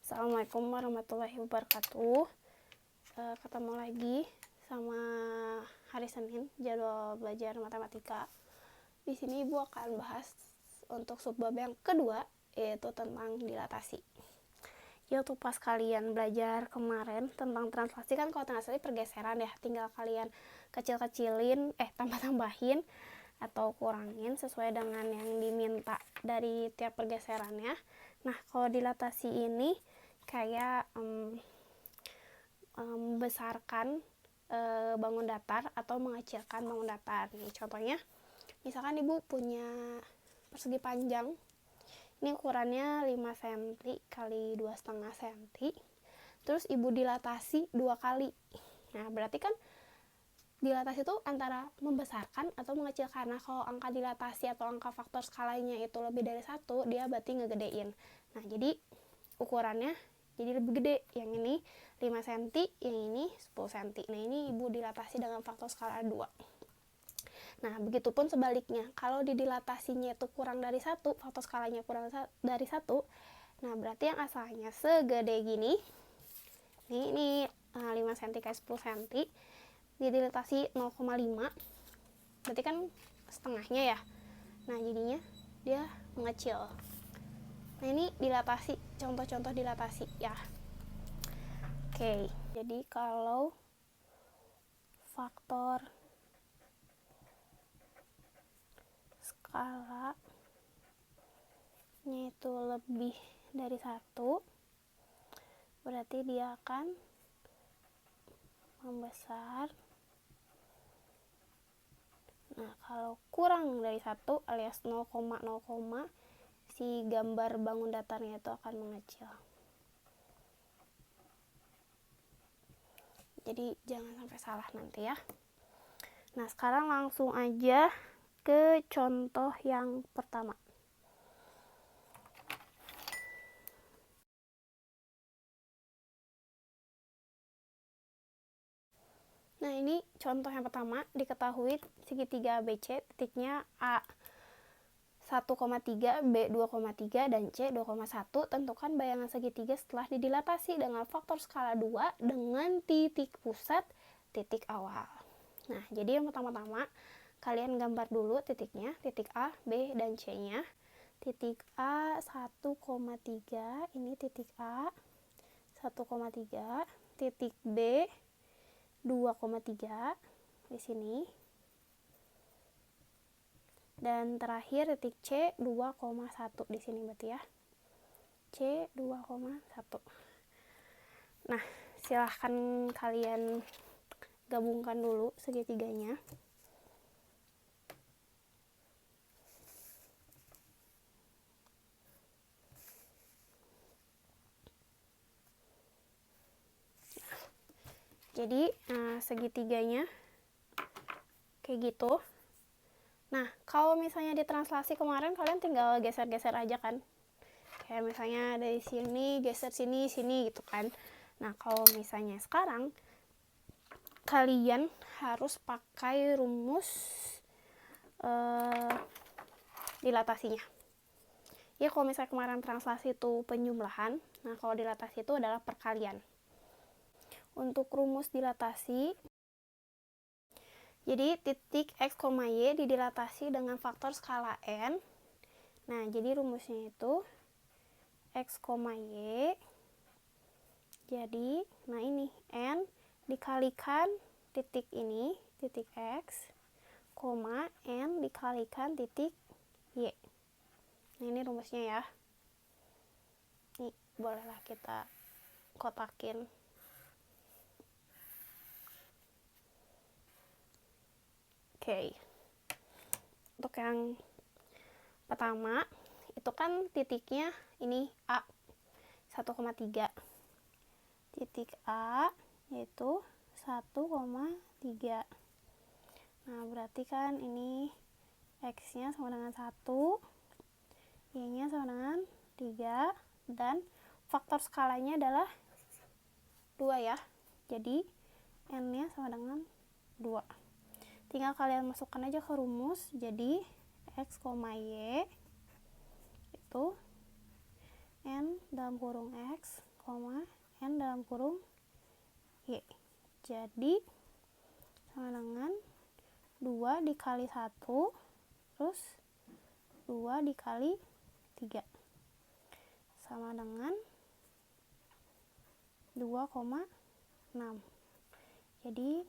Assalamualaikum warahmatullahi wabarakatuh. Ketemu lagi sama hari Senin, jadwal belajar matematika. Di sini Ibu akan bahas untuk subbab yang kedua, yaitu tentang dilatasi. Ya, tuh pas kalian belajar kemarin tentang translasi kan, kalau translasi pergeseran ya, tinggal kalian kecil-kecilin, tambah-tambahin atau kurangin sesuai dengan yang diminta dari tiap pergeserannya. Nah, kalau dilatasi ini kayak membesarkan bangun datar atau mengecilkan bangun datar. Nih contohnya, misalkan Ibu punya persegi panjang, ini ukurannya 5 cm kali 2,5 cm, terus Ibu dilatasi 2 kali. Nah, berarti kan dilatasi itu antara membesarkan atau mengecilkan. Nah, kalau angka dilatasi atau angka faktor skalanya itu lebih dari 1, dia berarti ngegedein. Nah, jadi ukurannya jadi lebih gede. Yang ini 5 cm, yang ini 10 cm. Nah, ini Ibu dilatasi dengan faktor skala 2. Nah, begitupun sebaliknya. Kalau didilatasinya itu kurang dari 1, faktor skalanya kurang dari 1, nah berarti yang asalnya segede gini, ini 5 cm kayak 10 cm, didilatasi 0,5, berarti kan setengahnya ya. Nah, jadinya dia mengecil. Nah, ini dilatasi, contoh-contoh dilatasi ya. Oke, jadi kalau faktor skalanya itu lebih dari 1, berarti dia akan membesar. Nah, kalau kurang dari 1 alias 0,0, si gambar bangun datarnya itu akan mengecil. Jadi jangan sampai salah nanti ya. Nah, sekarang langsung aja ke contoh yang pertama. Nah, ini contoh yang pertama. Diketahui segitiga ABC titiknya A 1,3, B 2,3, dan C 2,1. Tentukan bayangan segitiga setelah didilatasi dengan faktor skala 2 dengan titik pusat, titik awal. Nah, jadi yang pertama-tama kalian gambar dulu titiknya, titik A, B, dan C-nya. Titik A 1,3, ini titik A 1,3, titik B 2,3 di sini. Dan terakhir titik C 2,1 di sini berarti ya. C 2,1. Nah, silahkan kalian gabungkan dulu segitiganya. Jadi segitiganya kayak gitu. Nah, kalau misalnya ditranslasi kemarin kalian tinggal geser-geser aja kan. Kayak misalnya dari sini geser sini, sini gitu kan. Nah, kalau misalnya sekarang kalian harus pakai rumus dilatasinya. Ya, kalau misalnya kemarin translasi itu penjumlahan, nah kalau dilatasi itu adalah perkalian. Untuk rumus dilatasi, jadi titik X, Y didilatasi dengan faktor skala N. Nah, jadi rumusnya itu X, Y. Jadi, nah ini N dikalikan titik ini, titik X, N dikalikan titik Y. Nah, ini rumusnya ya. Nih, bolehlah kita kotakin. Oke. Untuk yang pertama, itu kan titiknya ini A 1,3. Titik A yaitu 1,3. Nah, berarti kan ini X-nya sama dengan 1, Y-nya sama dengan 3, dan faktor skalanya adalah 2 ya. Jadi N-nya sama dengan 2. Tinggal kalian masukkan aja ke rumus. Jadi X, Y itu N dalam kurung X, n dalam kurung y. Jadi sama dengan 2 dikali 1 terus 2 dikali 3 sama dengan 2,6. Jadi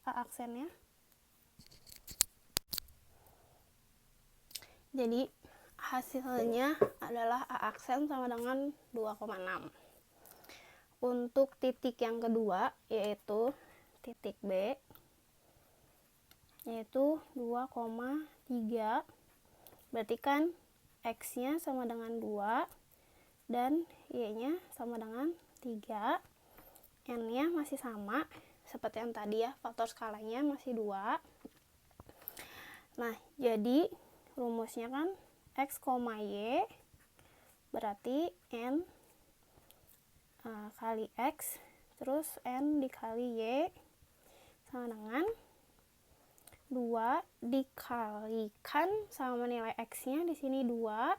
A aksennya. Jadi hasilnya adalah A aksen sama dengan 2,6. Untuk titik yang kedua yaitu titik B yaitu 2,3. Berarti kan X-nya sama dengan 2 dan Y-nya sama dengan 3. N-nya masih sama seperti yang tadi ya, faktor skalanya masih 2. Nah, jadi rumusnya kan X, Y berarti N kali X terus N dikali Y sama dengan 2 dikalikan sama nilai X-nya di sini 2,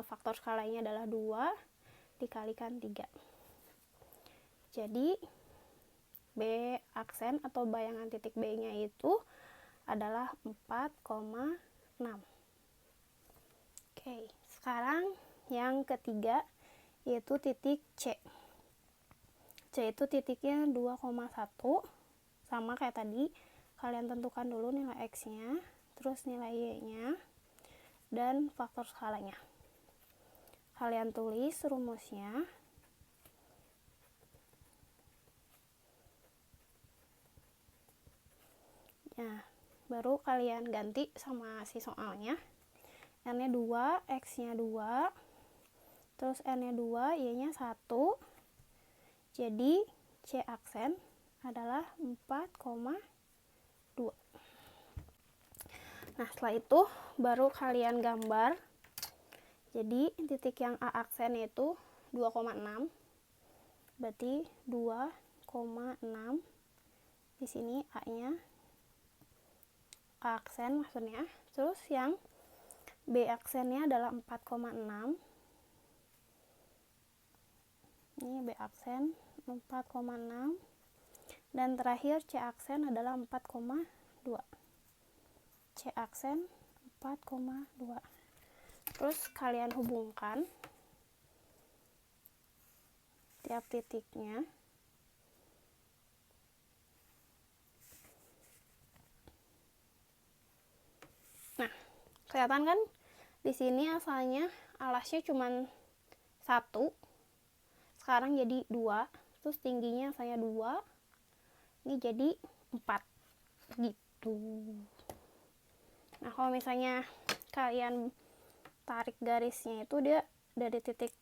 faktor skalanya adalah 2 dikalikan 3. Jadi B aksen atau bayangan titik B-nya itu adalah 4,6. Oke, sekarang yang ketiga yaitu titik C. C itu titiknya 2,1. Sama kayak tadi, kalian tentukan dulu nilai X-nya, terus nilai Y-nya, dan faktor skalanya. Kalian tulis rumusnya. Nah, baru kalian ganti sama si soalnya. N-nya 2, X-nya 2, terus N-nya 2, Y-nya 1. Jadi, C aksen adalah 4,2. Nah, setelah itu baru kalian gambar. Jadi titik yang A aksen itu 2,6. Berarti 2,6. Di sini A-nya A aksen maksudnya. Terus yang B aksennya adalah 4,6. Ini B aksen 4,6. Dan terakhir C aksen adalah 4,2. C aksen 4,2. Terus kalian hubungkan tiap titiknya. Nah, kelihatan kan di sini asalnya alasnya cuma 1. Sekarang jadi 2. Terus tingginya asalnya 2. Ini jadi 4 gitu. Nah, kalau misalnya kalian tarik garisnya itu dia dari titik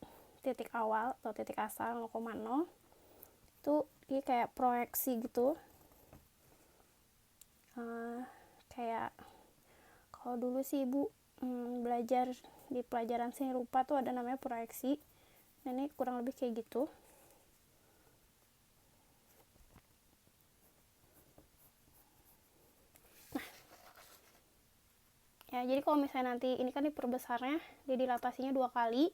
awal atau titik asal 0,0 itu dia kayak proyeksi gitu. Kayak kalau dulu sih ibu belajar di pelajaran seni rupa tuh ada namanya proyeksi. Nah, ini kurang lebih kayak gitu. Ya, jadi kalau misalnya nanti ini kan diperbesarnya, dia dilatasinya 2 kali,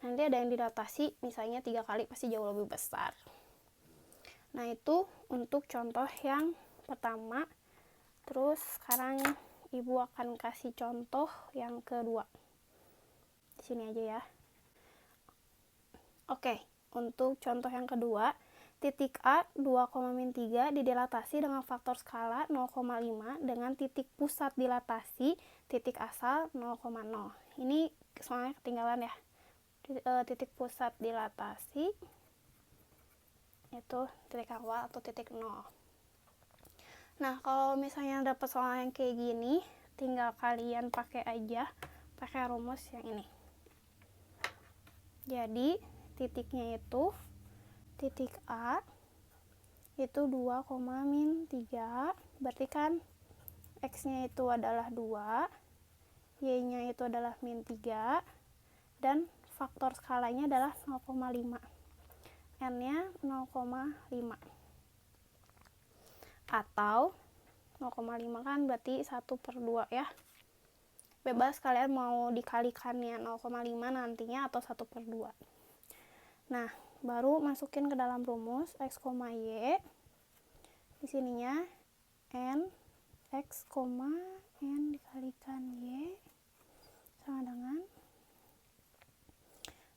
nanti ada yang dilatasi misalnya 3 kali, pasti jauh lebih besar. Nah, itu untuk contoh yang pertama. Terus sekarang ibu akan kasih contoh yang kedua. Di sini aja ya. Oke, untuk contoh yang kedua, titik A 2,3 didilatasi dengan faktor skala 0,5 dengan titik pusat dilatasi titik asal 0,0. Ini soalnya ketinggalan ya. Titik pusat dilatasi itu titik awal atau titik 0. Nah, kalau misalnya dapat soal yang kayak gini, tinggal kalian pakai rumus yang ini. Jadi titiknya itu titik A itu 2,-3, berarti kan X-nya itu adalah 2, Y-nya itu adalah -3, dan faktor skalanya adalah 0,5. N-nya 0,5. Atau 0,5 kan berarti 1/2 ya. bebas kalian mau dikalikannya 0,5 nantinya atau 1/2. Nah, baru masukin ke dalam rumus x, y. Di sininya n x, n dikalikan y sama dengan,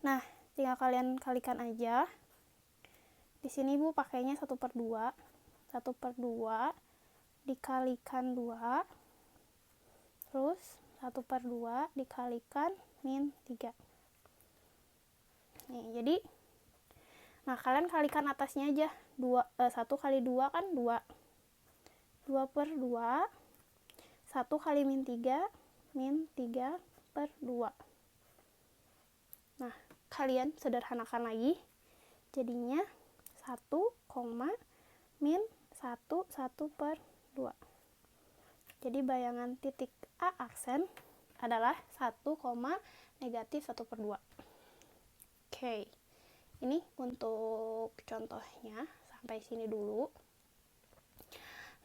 nah tinggal kalian kalikan aja. Di sini ibu pakainya 1/2. 1/2 dikalikan 2, terus 1/2 dikalikan min 3. Nih, jadi nah kalian kalikan atasnya aja. 1 kali 2 kan 2. 2/2. 1 kali min 3, min 3/2. Nah, kalian sederhanakan lagi. Jadinya 1, min 1/2. Jadi bayangan titik A aksen adalah 1, negatif 1/2. Oke. Ini untuk contohnya sampai sini dulu.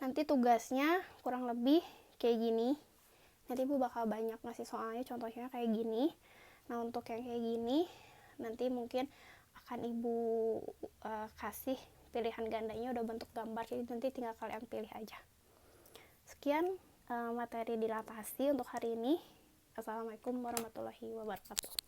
Nanti tugasnya kurang lebih kayak gini. Nanti ibu bakal banyak ngasih soalnya contohnya kayak gini. Nah, untuk yang kayak gini nanti mungkin akan ibu kasih pilihan gandanya udah bentuk gambar, jadi nanti tinggal kalian pilih aja. Sekian materi dilatasi untuk hari ini. Assalamualaikum warahmatullahi wabarakatuh.